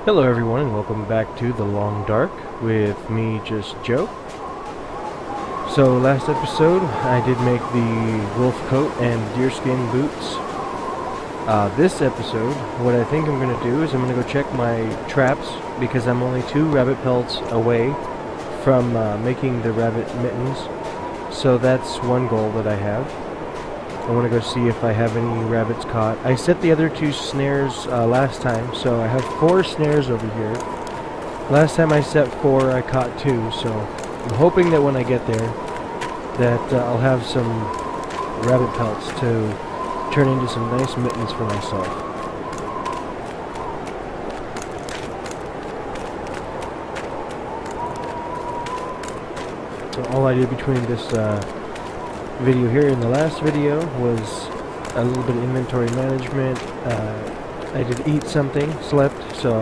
Hello everyone and welcome back to The Long Dark with me, just Joe. So last episode I did make the wolf coat and deerskin boots. This episode, what I think I'm going to do is I'm going to go check my traps because I'm only 2 rabbit pelts away from making the rabbit mittens. So that's one goal that I have. I want to go see if I have any rabbits caught. I set the other 2 snares last time, so I have 4 snares over here. Last time I set 4, I caught 2, so I'm hoping that when I get there, that I'll have some rabbit pelts to turn into some nice mittens for myself. So all I did between this video here and the last video was a little bit of inventory management. I did eat something, slept, so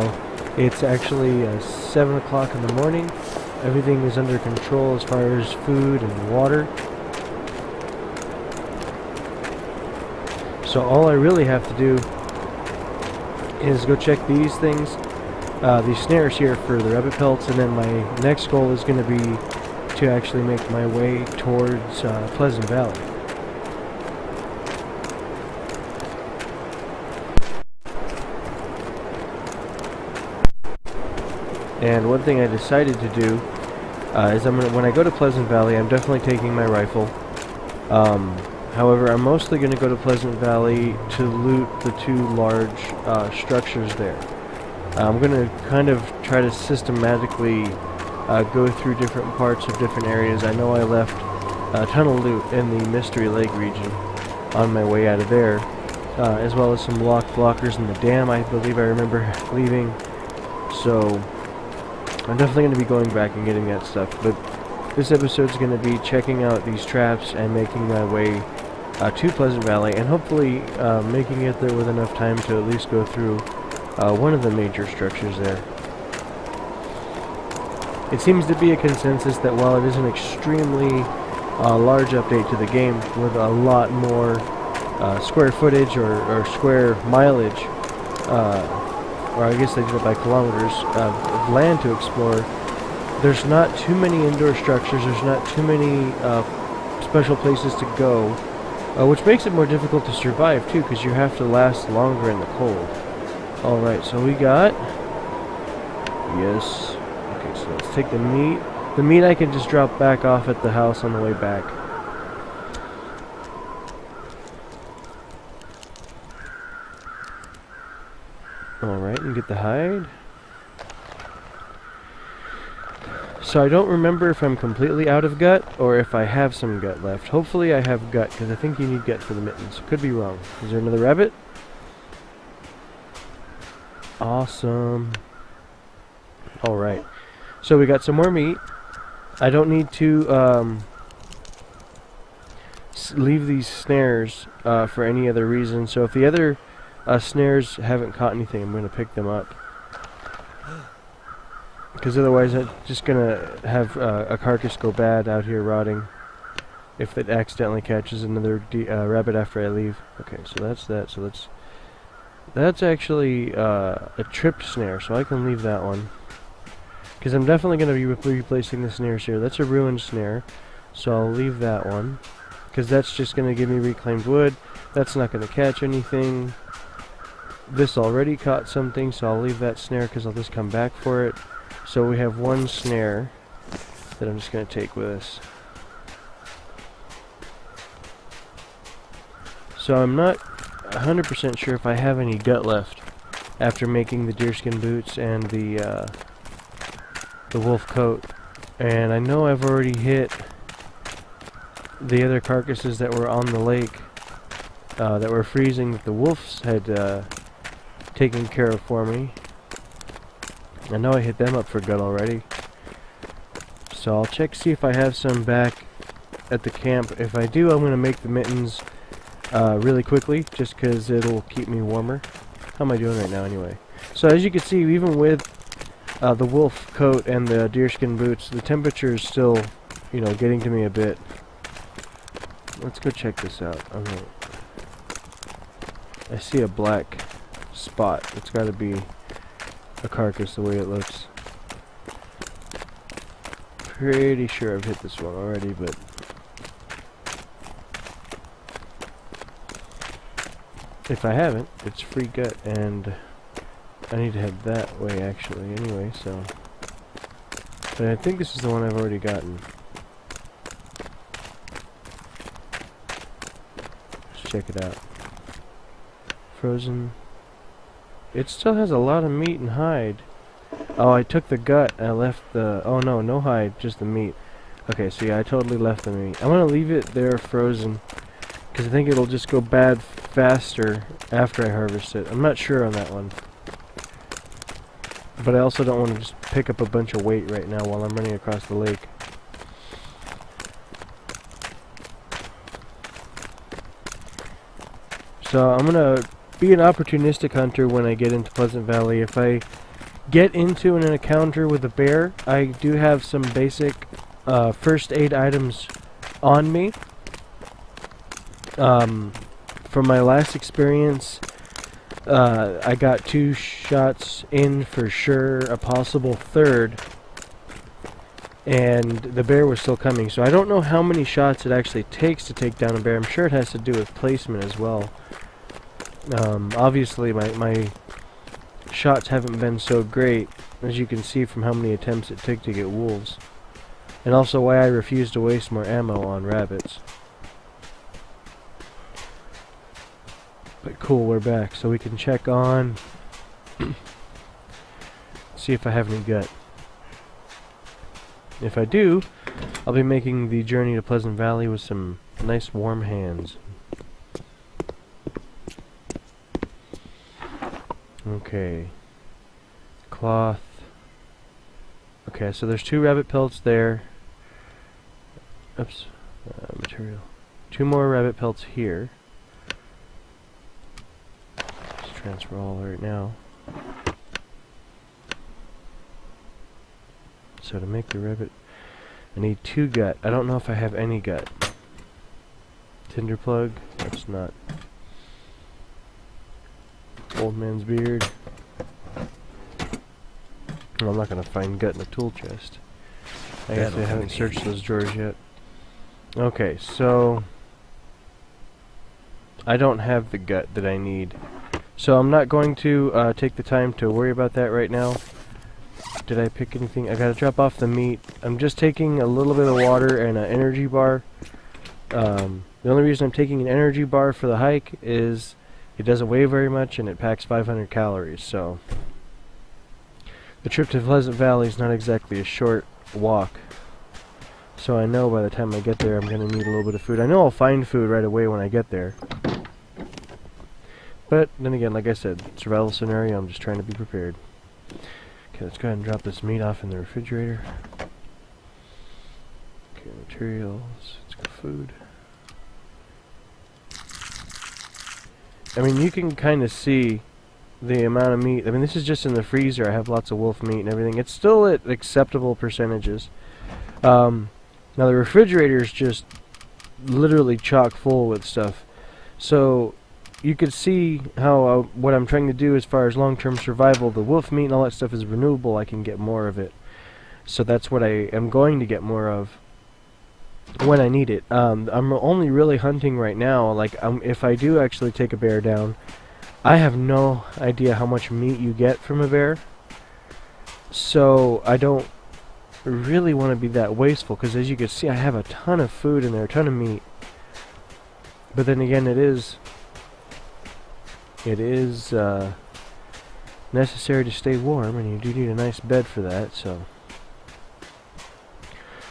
it's actually 7 o'clock in the morning. Everything is under control as far as food and water. So all I really have to do is go check these things, these snares here for the rabbit pelts, and then my next goal is going to be to actually make my way towards Pleasant Valley. And one thing I decided to do is when I go to Pleasant Valley, I'm definitely taking my rifle. However, I'm mostly going to go to Pleasant Valley to loot the 2 large structures there. I'm going to kind of try to systematically go through different parts of different areas. I know I left a ton of loot in the Mystery Lake region on my way out of there, as well as some lock blockers in the dam I believe I remember leaving. So I'm definitely going to be going back and getting that stuff, but this episode is going to be checking out these traps and making my way to Pleasant Valley, and hopefully making it there with enough time to at least go through one of the major structures there. It seems to be a consensus that while it is an extremely large update to the game with a lot more square footage or square mileage, or I guess they did it by kilometers, of land to explore, there's not too many indoor structures, there's not too many special places to go, which makes it more difficult to survive too, because you have to last longer in the cold. Alright, so we got... Yes. Okay, so let's take the meat. The meat I can just drop back off at the house on the way back. Alright, and get the hide. So I don't remember if I'm completely out of gut or if I have some gut left. Hopefully I have gut, because I think you need gut for the mittens. Could be wrong. Is there another rabbit? Awesome. Alright. So we got some more meat. I don't need to leave these snares for any other reason. So if the other snares haven't caught anything, I'm going to pick them up. Because otherwise I'm just going to have a carcass go bad out here rotting if it accidentally catches another rabbit after I leave. Okay, so that's that. So that's actually a tripped snare, so I can leave that one. Because I'm definitely going to be replacing the snares here. That's a ruined snare, so I'll leave that one. Because that's just going to give me reclaimed wood. That's not going to catch anything. This already caught something, so I'll leave that snare because I'll just come back for it. So we have 1 snare that I'm just going to take with us. So I'm not 100% sure if I have any gut left after making the deerskin boots and the wolf coat. And I know I've already hit the other carcasses that were on the lake that were freezing that the wolves had taken care of for me. I know I hit them up for gut already. So I'll check, see if I have some back at the camp. If I do, I'm going to make the mittens really quickly, just because it'll keep me warmer. How am I doing right now anyway? So as you can see, even with the wolf coat and the deerskin boots, the temperature is still, you know, getting to me a bit. Let's go check this out. Okay. I see a black spot. It's got to be a carcass the way it looks. Pretty sure I've hit this one already, but if I haven't, it's free gut, and I need to head that way actually anyway, so. But I think this is the one I've already gotten. Let's check it out. Frozen. It still has a lot of meat and hide. Oh, I took the gut and I left the... Oh no, no hide, just the meat. Okay, so yeah, I totally left the meat. I'm gonna leave it there frozen, because I think it'll just go bad faster after I harvest it. I'm not sure on that one. But I also don't want to just pick up a bunch of weight right now while I'm running across the lake. So I'm gonna be an opportunistic hunter when I get into Pleasant Valley. If I get into an encounter with a bear, I do have some basic first aid items on me. From my last experience, I got 2 shots in for sure, a possible third, and the bear was still coming. So I don't know how many shots it actually takes to take down a bear. I'm sure it has to do with placement as well. Obviously my shots haven't been so great, as you can see from how many attempts it took to get wolves, and also why I refuse to waste more ammo on rabbits. But cool, we're back, so we can check on see if I have any gut. If I do, I'll be making the journey to Pleasant Valley with some nice warm hands. Okay. Cloth. Okay, so there's 2 rabbit pelts there. Oops. Material. 2 more rabbit pelts here. Let's transfer all right now. So to make the rabbit, I need 2 gut. I don't know if I have any gut. Tinder plug. That's not. Old man's beard. Well, I'm not going to find gut in the tool chest. I guess I haven't searched those drawers yet. Okay, so I don't have the gut that I need. So I'm not going to take the time to worry about that right now. Did I pick anything? I gotta drop off the meat. I'm just taking a little bit of water and an energy bar. The only reason I'm taking an energy bar for the hike is it doesn't weigh very much and it packs 500 calories, so the trip to Pleasant Valley is not exactly a short walk. So I know by the time I get there I'm going to need a little bit of food. I know I'll find food right away when I get there. But then again, like I said, survival scenario, I'm just trying to be prepared. Okay, let's go ahead and drop this meat off in the refrigerator. Okay, materials, let's go food. I mean, you can kind of see the amount of meat. I mean, this is just in the freezer. I have lots of wolf meat and everything. It's still at acceptable percentages. Now the refrigerator is just literally chock full with stuff. So you could see how what I'm trying to do as far as long-term survival, the wolf meat and all that stuff is renewable. I can get more of it. So that's what I am going to get more of when I need it. I'm only really hunting right now. Like, if I do actually take a bear down, I have no idea how much meat you get from a bear. So I don't really want to be that wasteful, because as you can see, I have a ton of food in there, a ton of meat. But then again, it is necessary to stay warm, and you do need a nice bed for that, so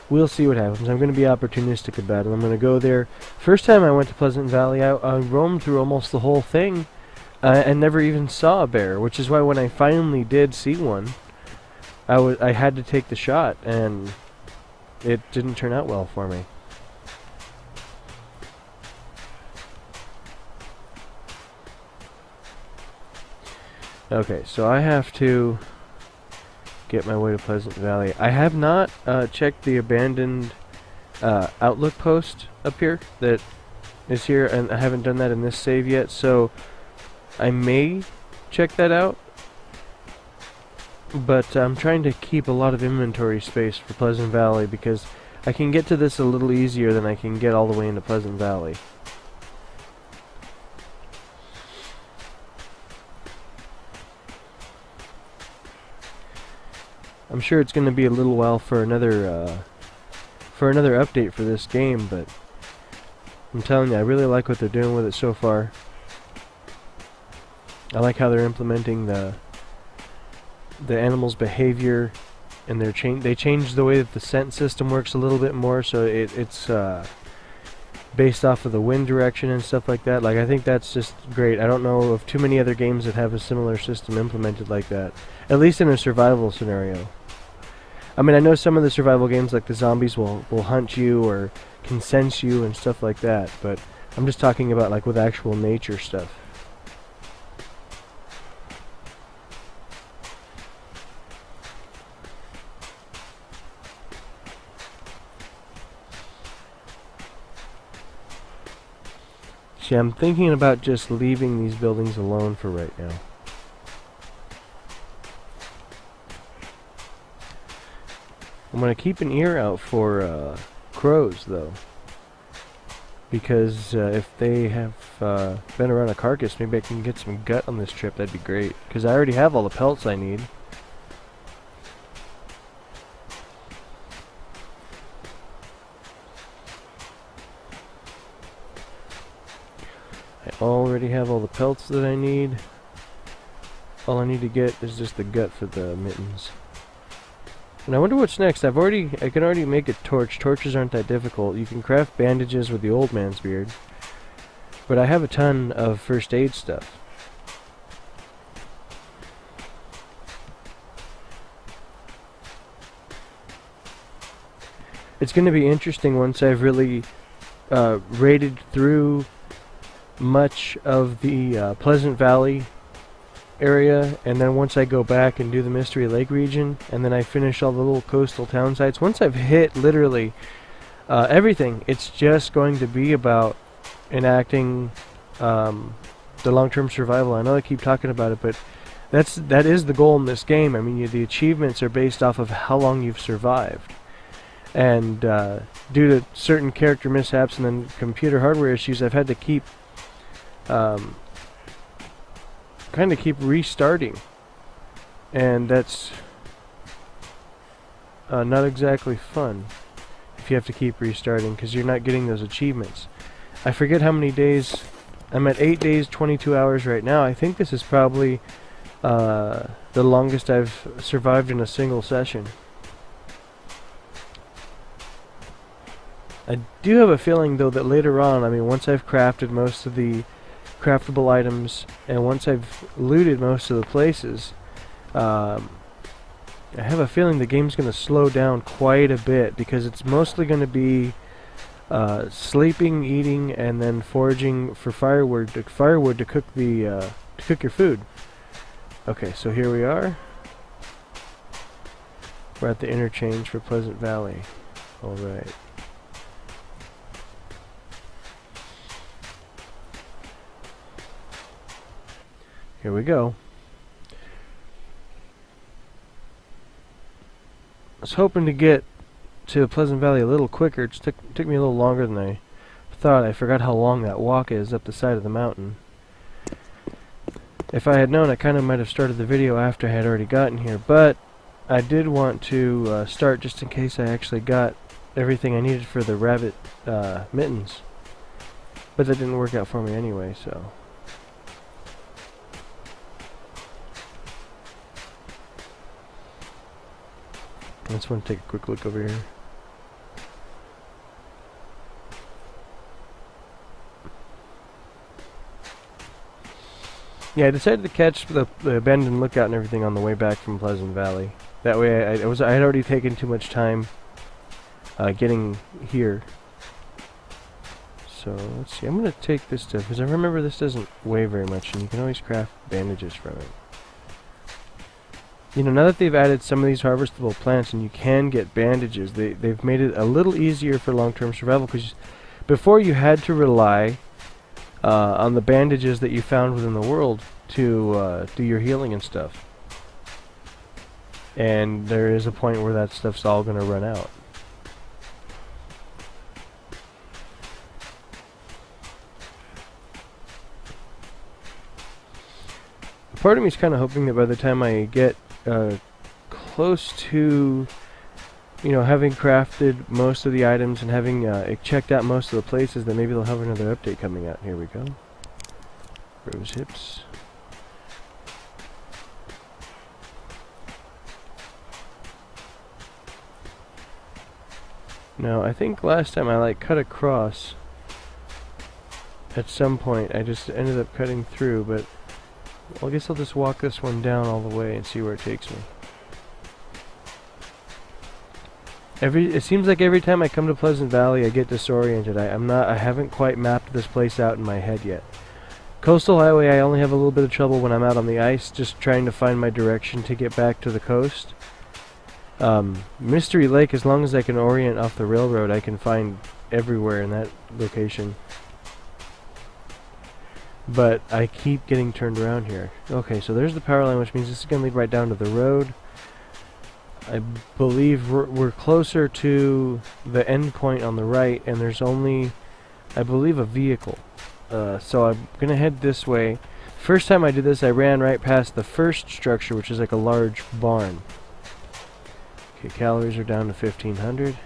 we'll see what happens. I'm going to be opportunistic about it. I'm going to go there. First time I went to Pleasant Valley, I roamed through almost the whole thing and never even saw a bear, which is why when I finally did see one, I had to take the shot, and it didn't turn out well for me. Okay, so I have to get my way to Pleasant Valley. I have not checked the abandoned outlook post up here that is here, and I haven't done that in this save yet, so I may check that out. but I'm trying to keep a lot of inventory space for Pleasant Valley because I can get to this a little easier than I can get all the way into Pleasant Valley. I'm sure it's going to be a little while for another update for this game, but I'm telling you, I really like what they're doing with it so far. I like how they're implementing the animal's behavior, and they changed the way that the scent system works a little bit more, so it's based off of the wind direction and stuff like that. Like, I think that's just great. I don't know of too many other games that have a similar system implemented like that, at least in a survival scenario. I mean, I know some of the survival games, like the zombies, will hunt you or can sense you and stuff like that, but I'm just talking about like with actual nature stuff. See, I'm thinking about just leaving these buildings alone for right now. I'm going to keep an ear out for crows, though. Because if they have been around a carcass, maybe I can get some gut on this trip. That'd be great. Because I already have all the pelts I need. I already have all the pelts that I need. All I need to get is just the gut for the mittens. And I wonder what's next. I can already make a torch. Torches aren't that difficult. You can craft bandages with the old man's beard. But I have a ton of first aid stuff. It's going to be interesting once I've really raided through much of the Pleasant Valley area, and then once I go back and do the Mystery Lake region, and then I finish all the little coastal town sites. Once I've hit literally everything, it's just going to be about enacting the long-term survival. I know I keep talking about it, but that is the goal in this game. I mean, the achievements are based off of how long you've survived, and due to certain character mishaps and then computer hardware issues, I've had to keep kind of keep restarting, and that's not exactly fun if you have to keep restarting because you're not getting those achievements. I forget how many days. I'm at 8 days 22 hours right now. I think this is probably the longest I've survived in a single session. I do have a feeling though that later on, I mean, once I've crafted most of the craftable items, and once I've looted most of the places, I have a feeling the game's going to slow down quite a bit because it's mostly going to be sleeping, eating, and then foraging for firewood to cook your food. Okay, so here we are. We're at the interchange for Pleasant Valley. All right. Here we go. I was hoping to get to Pleasant Valley a little quicker. It just took me a little longer than I thought. I forgot how long that walk is up the side of the mountain. If I had known, I kind of might have started the video after I had already gotten here, but I did want to start just in case I actually got everything I needed for the rabbit mittens. But that didn't work out for me anyway, so... I just want to take a quick look over here. Yeah, I decided to catch the abandoned lookout and everything on the way back from Pleasant Valley. That way I had already taken too much time getting here. So let's see, I'm going to take this stuff because I remember this doesn't weigh very much and you can always craft bandages from it. You know, now that they've added some of these harvestable plants and you can get bandages, they've made it a little easier for long-term survival, because before you had to rely on the bandages that you found within the world to do your healing and stuff. and there is a point where that stuff's all gonna run out. Part of me is kind of hoping that by the time I get close to, you know, having crafted most of the items and having checked out most of the places, that maybe they'll have another update coming out. Here we go. Rose hips. Now, I think last time I cut across at some point. I just ended up cutting through, but well, I guess I'll just walk this one down all the way and see where it takes me. It seems like every time I come to Pleasant Valley, I get disoriented. I haven't quite mapped this place out in my head yet. Coastal Highway, I only have a little bit of trouble when I'm out on the ice, just trying to find my direction to get back to the coast. Mystery Lake, as long as I can orient off the railroad, I can find everywhere in that location. But I keep getting turned around here. Okay, so there's the power line, which means this is going to lead right down to the road. I believe we're closer to the end point on the right, and there's only, I believe, a vehicle. So I'm going to head this way. First time I did this, I ran right past the first structure, which is like a large barn. Okay, calories are down to 1500.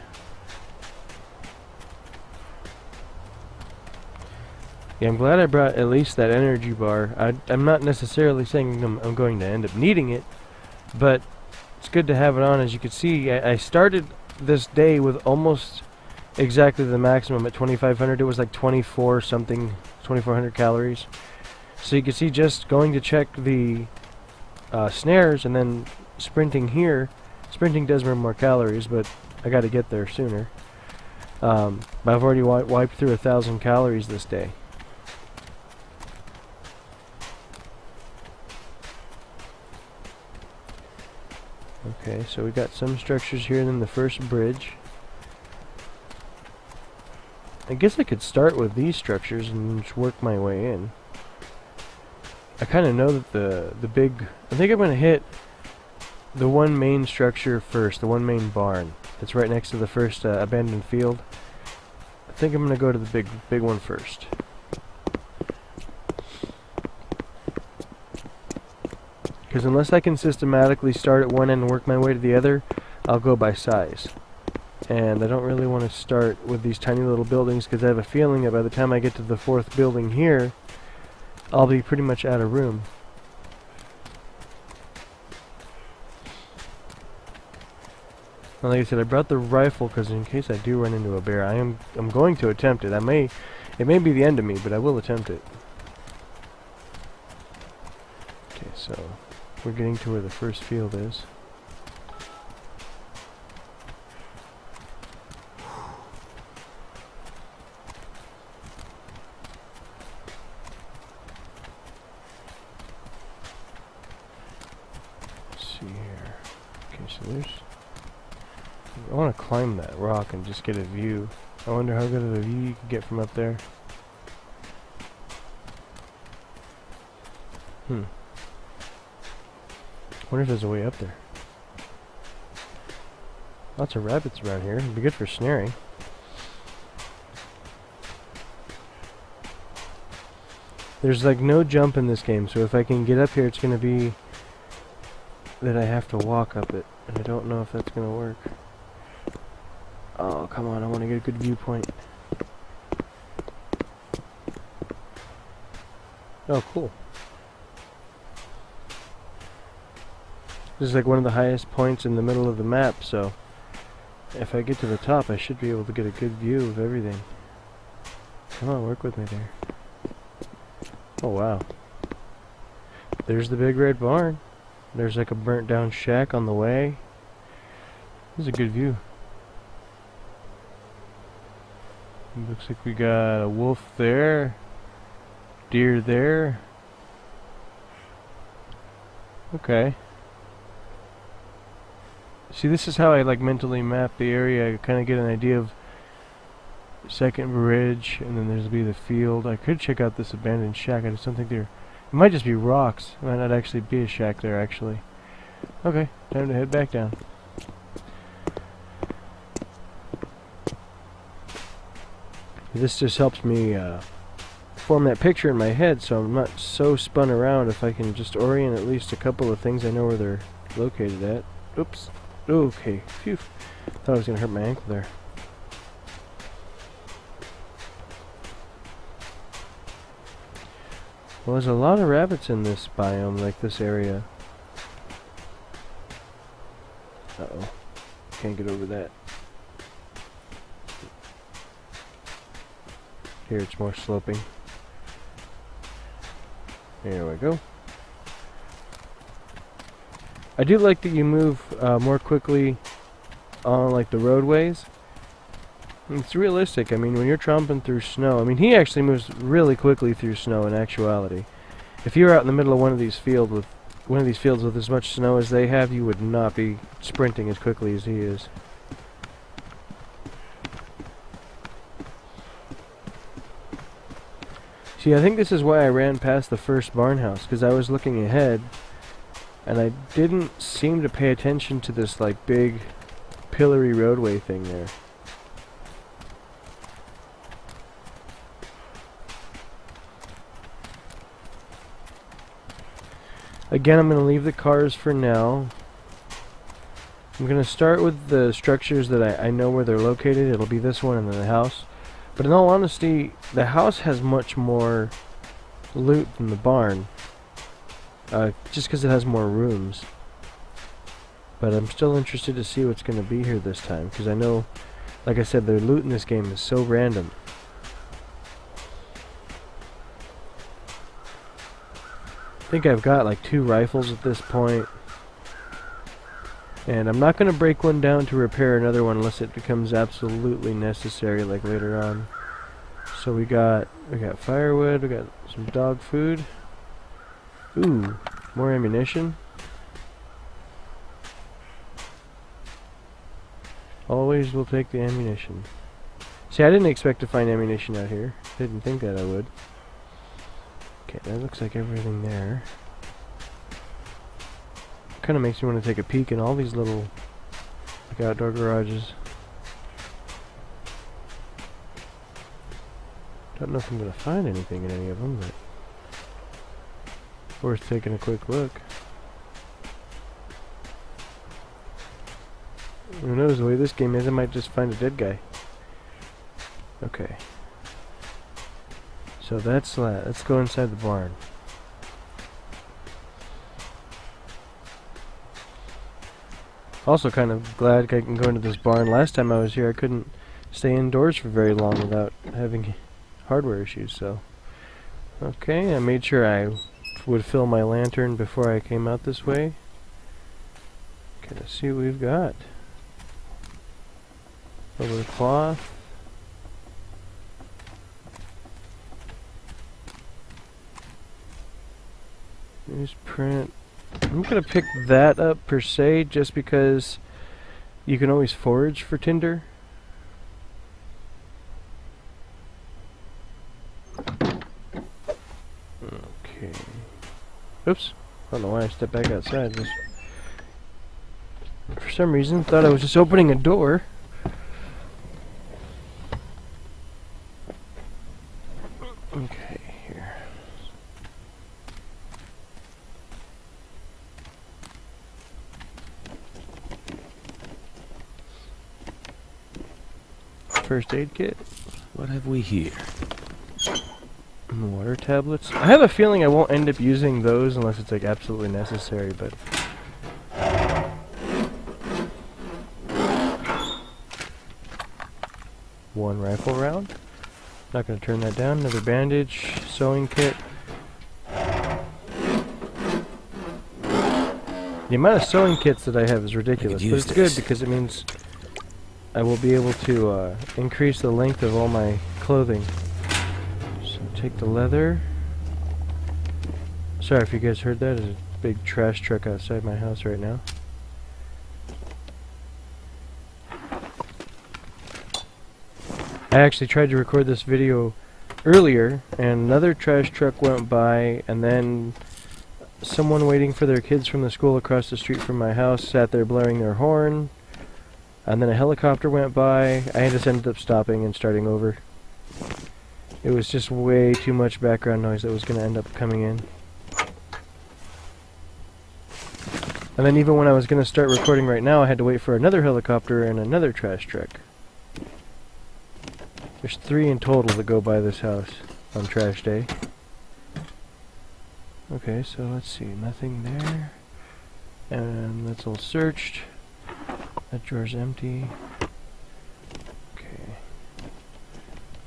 Yeah, I'm glad I brought at least that energy bar. I'm not necessarily saying I'm going to end up needing it, but it's good to have it on. As you can see, I started this day with almost exactly the maximum at 2500. It was like 2400 calories. So you can see, just going to check the snares and then sprinting here. Sprinting does burn more calories, but I got to get there sooner. But I've already wiped through 1,000 calories this day. Okay, so we got some structures here, and then the first bridge. I guess I could start with these structures and just work my way in. I kind of know that the big... I think I'm going to hit the one main structure first, the one main barn that's right next to the first abandoned field. I think I'm going to go to the big one first. Because unless I can systematically start at one end and work my way to the other, I'll go by size. And I don't really want to start with these tiny little buildings, because I have a feeling that by the time I get to the fourth building here, I'll be pretty much out of room. And like I said, I brought the rifle because in case I do run into a bear, I'm going to attempt it. It may be the end of me, but I will attempt it. Okay, so we're getting to where the first field is. Let's see here. Okay, so there's... I want to climb that rock and just get a view. I wonder how good of a view you can get from up there. Wonder if there's a way up there. Lots of rabbits around here. It'd be good for snaring. There's like no jump in this game, so if I can get up here, it's gonna be that I have to walk up it, and I don't know if that's gonna work. Oh, come on, I want to get a good viewpoint. Oh, cool. This is like one of the highest points in the middle of the map, so if I get to the top, I should be able to get a good view of everything. Come on, work with me there. Oh, wow. There's the big red barn. There's like a burnt down shack on the way. This is a good view. Looks like we got a wolf there, deer there. Okay. See, this is how I like mentally map the area. I kind of get an idea of second bridge, and then there's be the field. I could check out this abandoned shack. I just don't think there. It might just be rocks. It might not actually be a shack there, actually. Okay, time to head back down. This just helps me form that picture in my head so I'm not so spun around. If I can just orient at least a couple of things, I know where they're located at. Oops. Okay. Phew. Thought I was going to hurt my ankle there. Well, there's a lot of rabbits in this biome, like this area. Uh-oh. Can't get over that. Here it's more sloping. There we go. I do like that you move more quickly on like the roadways. It's realistic. I mean, when you're tromping through snow, I mean, he actually moves really quickly through snow in actuality. If you were out in the middle of one of these fields with as much snow as they have, you would not be sprinting as quickly as he is. See, I think this is why I ran past the first barn house, because I was looking ahead and I didn't seem to pay attention to this like big pillory roadway thing there. Again, I'm going to leave the cars for now. I'm going to start with the structures that I know where they're located. It'll be this one and then the house. But in all honesty, the house has much more loot than the barn. Just because it has more rooms. But I'm still interested to see what's going to be here this time. Because I know, like I said, the loot in this game is so random. I think I've got like 2 rifles at this point. And I'm not going to break one down to repair another one unless it becomes absolutely necessary, like later on. So we got firewood, we got some dog food. Ooh, more ammunition. Always will take the ammunition. See, I didn't expect to find ammunition out here. Didn't think that I would. Okay, that looks like everything there. Kind of makes me want to take a peek in all these little like outdoor garages. Don't know if I'm going to find anything in any of them, but worth taking a quick look. Who knows, the way this game is, I might just find a dead guy. Okay. So that's that. Let's go inside the barn. Also kind of glad I can go into this barn. Last time I was here I couldn't stay indoors for very long without having hardware issues, so. Okay, I made sure I would fill my lantern before I came out this way. Okay, let's see what we've got. A little cloth. Newsprint. I'm gonna pick that up per se just because you can always forage for tinder. Okay. Oops. I don't know why I stepped back outside. Just for some reason thought I was just opening a door. Okay, here. First aid kit. What have we here? Water tablets. I have a feeling I won't end up using those unless it's like absolutely necessary, but one rifle round. Not going to turn that down. Another bandage, sewing kit. The amount of sewing kits that I have is ridiculous, but it's good because it means I will be able to increase the length of all my clothing. So take the leather. Sorry if you guys heard that. There's a big trash truck outside my house right now. I actually tried to record this video earlier and another trash truck went by, and then someone waiting for their kids from the school across the street from my house sat there blaring their horn, and then a helicopter went by. I just ended up stopping and starting over. It was just way too much background noise that was going to end up coming in. And then even when I was going to start recording right now, I had to wait for another helicopter and another trash truck. There's 3 in total that go by this house on trash day. Okay, so let's see, nothing there. And that's all searched. That drawer's empty. Okay.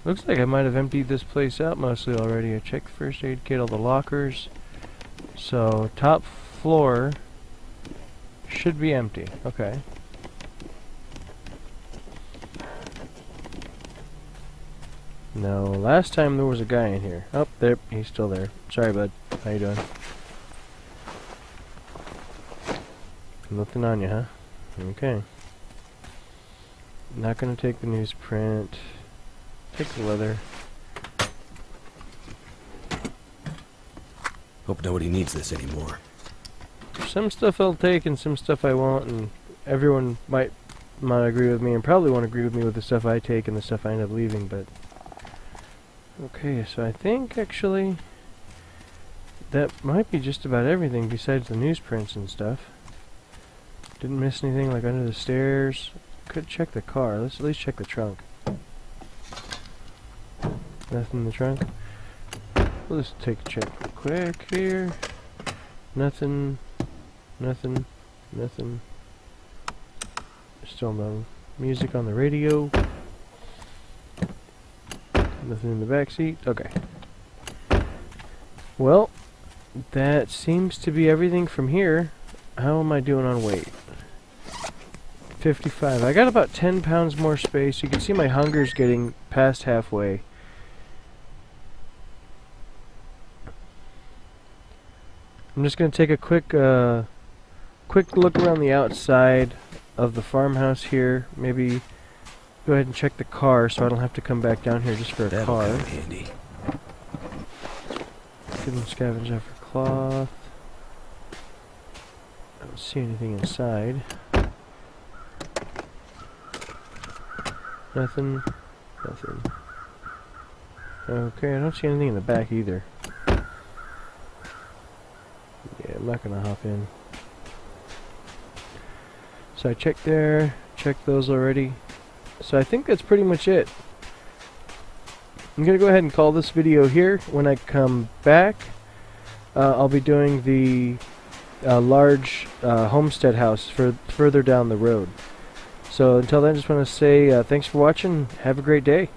Looks like I might have emptied this place out mostly already. I checked the first aid kit, all the lockers. So, top floor should be empty. Okay. No, last time there was a guy in here. Oh, there, he's still there. Sorry, bud. How you doing? Nothing on you, huh? Okay. Not gonna take the newsprint. Take the leather. Hope nobody needs this anymore. Some stuff I'll take and some stuff I won't, and everyone might not agree with me and probably won't agree with me with the stuff I take and the stuff I end up leaving, but... Okay, so I think actually that might be just about everything besides the newsprints and stuff. Didn't miss anything like under the stairs. Could check the car. Let's at least check the trunk. Nothing in the trunk. We'll just take a check real quick here. Nothing. Nothing. Nothing. Still no music on the radio. Nothing in the back seat. Okay. Well, that seems to be everything from here. How am I doing on weight? 55. I got about 10 pounds more space. You can see my hunger's getting past halfway. I'm just going to take a quick look around the outside of the farmhouse here. Maybe go ahead and check the car so I don't have to come back down here just for a car. That'll come handy. Couldn't scavenge after cloth. I don't see anything inside. Nothing. Nothing. Okay, I don't see anything in the back either. Yeah, I'm not gonna hop in. So I checked there, checked those already. So I think that's pretty much it. I'm gonna go ahead and call this video here. When I come back, I'll be doing the large homestead house further down the road. So until then, just want to say thanks for watching. Have a great day.